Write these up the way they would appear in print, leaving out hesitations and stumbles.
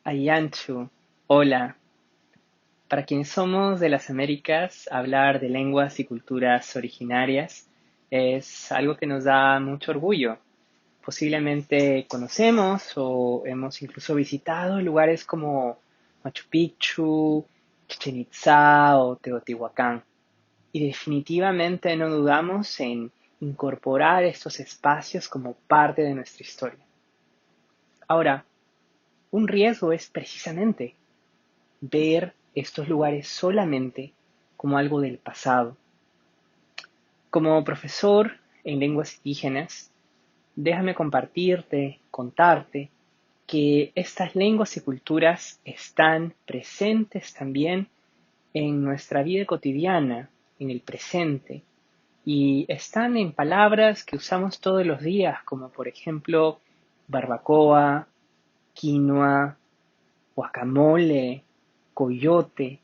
Ayanchu, hola. Para quienes somos de las Américas, hablar de lenguas y culturas originarias es algo que nos da mucho orgullo. Posiblemente conocemos o hemos incluso visitado lugares como Machu Picchu, Chichen Itzá o Teotihuacán. Y definitivamente no dudamos en incorporar estos espacios como parte de nuestra historia. Ahora, un riesgo es precisamente ver estos lugares solamente como algo del pasado. Como profesor en lenguas indígenas, déjame compartirte, contarte, que estas lenguas y culturas están presentes también en nuestra vida cotidiana, en el presente, y están en palabras que usamos todos los días, como por ejemplo barbacoa, quinoa, guacamole, coyote.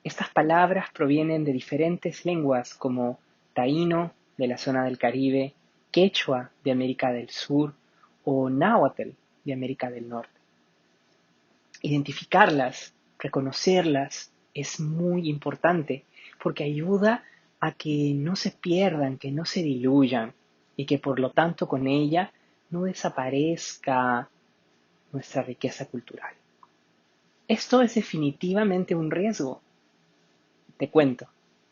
Estas palabras provienen de diferentes lenguas como taíno de la zona del Caribe, quechua de América del Sur o náhuatl de América del Norte. Identificarlas, reconocerlas es muy importante porque ayuda a que no se pierdan, que no se diluyan y que por lo tanto con ella no desaparezca nuestra riqueza cultural. Esto es definitivamente un riesgo. Te cuento,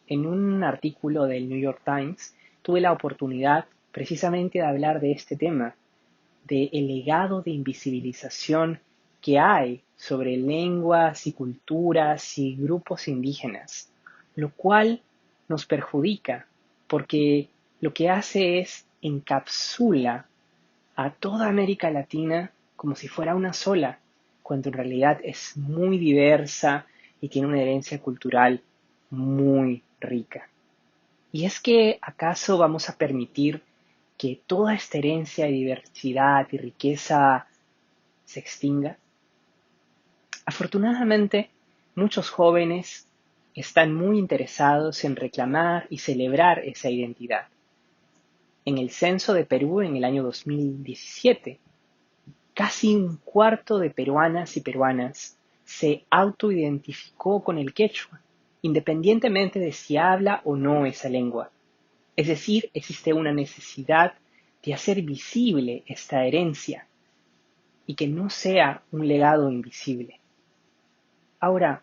en un artículo del New York Times tuve la oportunidad precisamente de hablar de este tema, de el legado de invisibilización que hay sobre lenguas y culturas y grupos indígenas, lo cual nos perjudica porque lo que hace es encapsula a toda América Latina como si fuera una sola, cuando en realidad es muy diversa y tiene una herencia cultural muy rica. ¿Y es que acaso vamos a permitir que toda esta herencia de diversidad y riqueza se extinga? Afortunadamente, muchos jóvenes están muy interesados en reclamar y celebrar esa identidad. En el censo de Perú en el año 2017, casi un cuarto de peruanas y peruanas se autoidentificó con el quechua, independientemente de si habla o no esa lengua. Es decir, existe una necesidad de hacer visible esta herencia y que no sea un legado invisible. Ahora,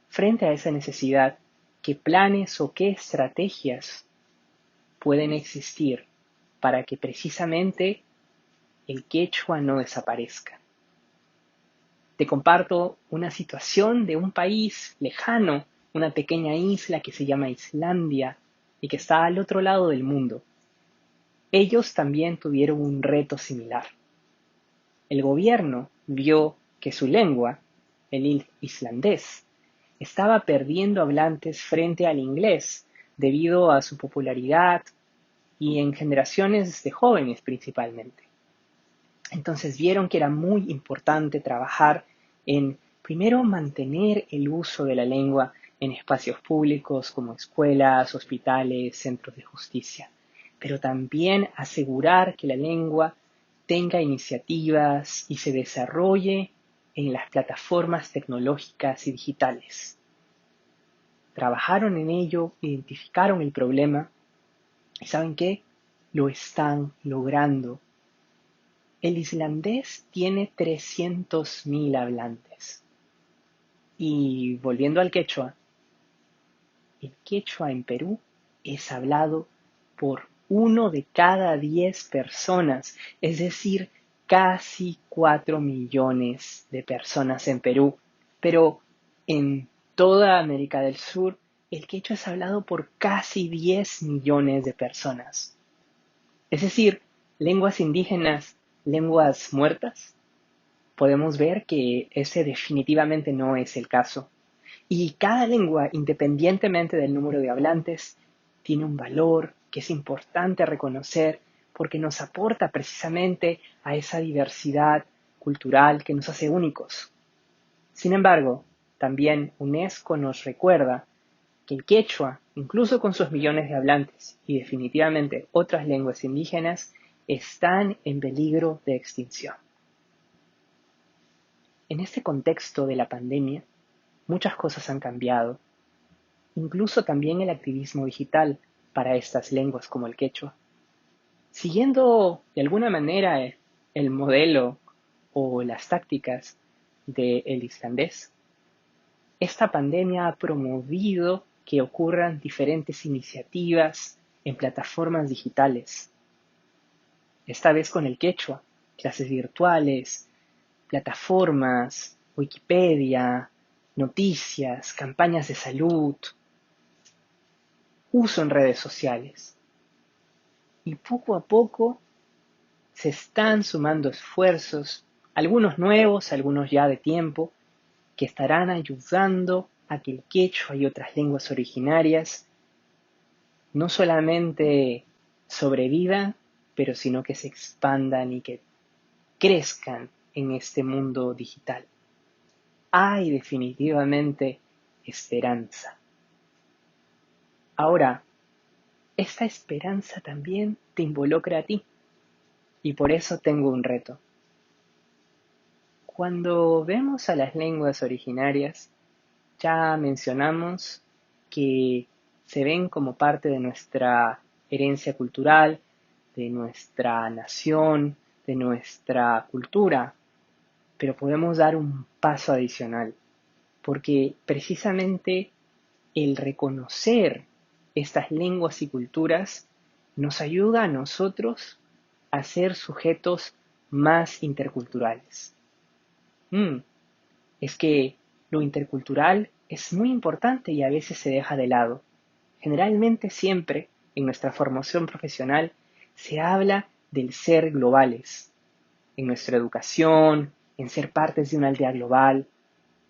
frente a esa necesidad, ¿qué planes o qué estrategias pueden existir para que precisamente el quechua no desaparezca? Te comparto una situación de un país lejano, una pequeña isla que se llama Islandia y que está al otro lado del mundo. Ellos también tuvieron un reto similar. El gobierno vio que su lengua, el islandés, estaba perdiendo hablantes frente al inglés debido a su popularidad y en generaciones de jóvenes principalmente. Entonces vieron que era muy importante trabajar en, primero, mantener el uso de la lengua en espacios públicos como escuelas, hospitales, centros de justicia, pero también asegurar que la lengua tenga iniciativas y se desarrolle en las plataformas tecnológicas y digitales. Trabajaron en ello, identificaron el problema y ¿saben qué? Lo están logrando. El islandés tiene 300.000 hablantes. Y volviendo al quechua, el quechua en Perú es hablado por 1 de cada 10 personas, es decir, casi 4 millones de personas en Perú. Pero en toda América del Sur, el quechua es hablado por casi 10 millones de personas. Es decir, lenguas indígenas, lenguas muertas. Podemos ver que ese definitivamente no es el caso. Y cada lengua, independientemente del número de hablantes, tiene un valor que es importante reconocer porque nos aporta precisamente a esa diversidad cultural que nos hace únicos. Sin embargo, también UNESCO nos recuerda que el quechua, incluso con sus millones de hablantes y definitivamente otras lenguas indígenas, están en peligro de extinción. En este contexto de la pandemia, muchas cosas han cambiado, incluso también el activismo digital para estas lenguas como el quechua. Siguiendo de alguna manera el modelo o las tácticas del islandés, esta pandemia ha promovido que ocurran diferentes iniciativas en plataformas digitales, esta vez con el quechua, clases virtuales, plataformas, Wikipedia, noticias, campañas de salud, uso en redes sociales. Y poco a poco se están sumando esfuerzos, algunos nuevos, algunos ya de tiempo, que estarán ayudando a que el quechua y otras lenguas originarias no solamente sobrevivan, pero sino que se expandan y que crezcan en este mundo digital. Hay definitivamente esperanza. Ahora, esta esperanza también te involucra a ti y por eso tengo un reto. Cuando vemos a las lenguas originarias, ya mencionamos que se ven como parte de nuestra herencia cultural, de nuestra nación, de nuestra cultura, pero podemos dar un paso adicional, porque precisamente el reconocer estas lenguas y culturas nos ayuda a nosotros a ser sujetos más interculturales. Es que lo intercultural es muy importante y a veces se deja de lado. Generalmente siempre en nuestra formación profesional se habla del ser globales, en nuestra educación, en ser partes de una aldea global,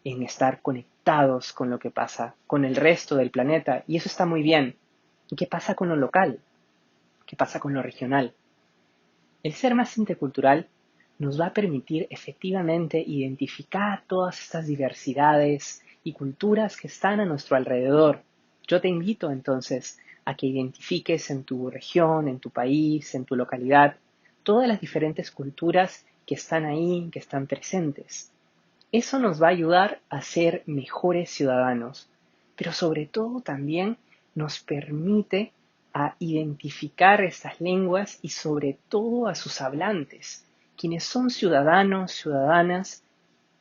en estar conectados con lo que pasa con el resto del planeta, y eso está muy bien. ¿Y qué pasa con lo local? ¿Qué pasa con lo regional? El ser más intercultural nos va a permitir efectivamente identificar todas estas diversidades y culturas que están a nuestro alrededor. Yo te invito entonces a que identifiques en tu región, en tu país, en tu localidad, todas las diferentes culturas que están ahí, que están presentes. Eso nos va a ayudar a ser mejores ciudadanos, pero sobre todo también nos permite a identificar estas lenguas y sobre todo a sus hablantes, quienes son ciudadanos, ciudadanas,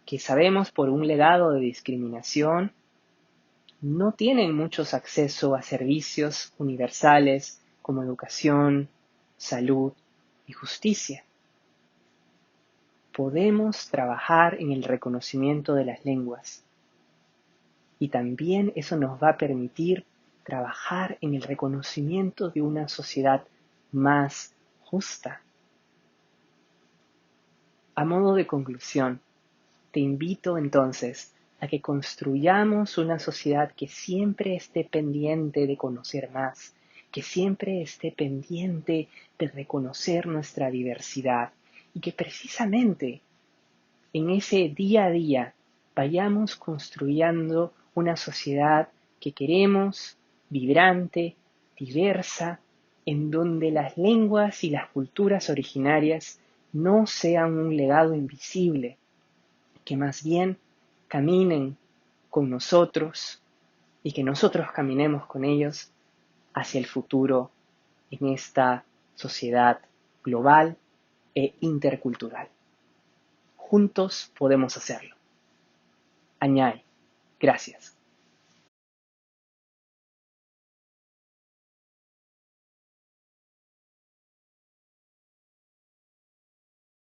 que sabemos por un legado de discriminación, no tienen muchos acceso a servicios universales como educación, salud y justicia. Podemos trabajar en el reconocimiento de las lenguas y también eso nos va a permitir trabajar en el reconocimiento de una sociedad más justa. A modo de conclusión, te invito entonces a que construyamos una sociedad que siempre esté pendiente de conocer más, que siempre esté pendiente de reconocer nuestra diversidad y que precisamente en ese día a día vayamos construyendo una sociedad que queremos, vibrante, diversa, en donde las lenguas y las culturas originarias no sean un legado invisible, que más bien caminen con nosotros y que nosotros caminemos con ellos hacia el futuro en esta sociedad global e intercultural. Juntos podemos hacerlo. Añay, gracias.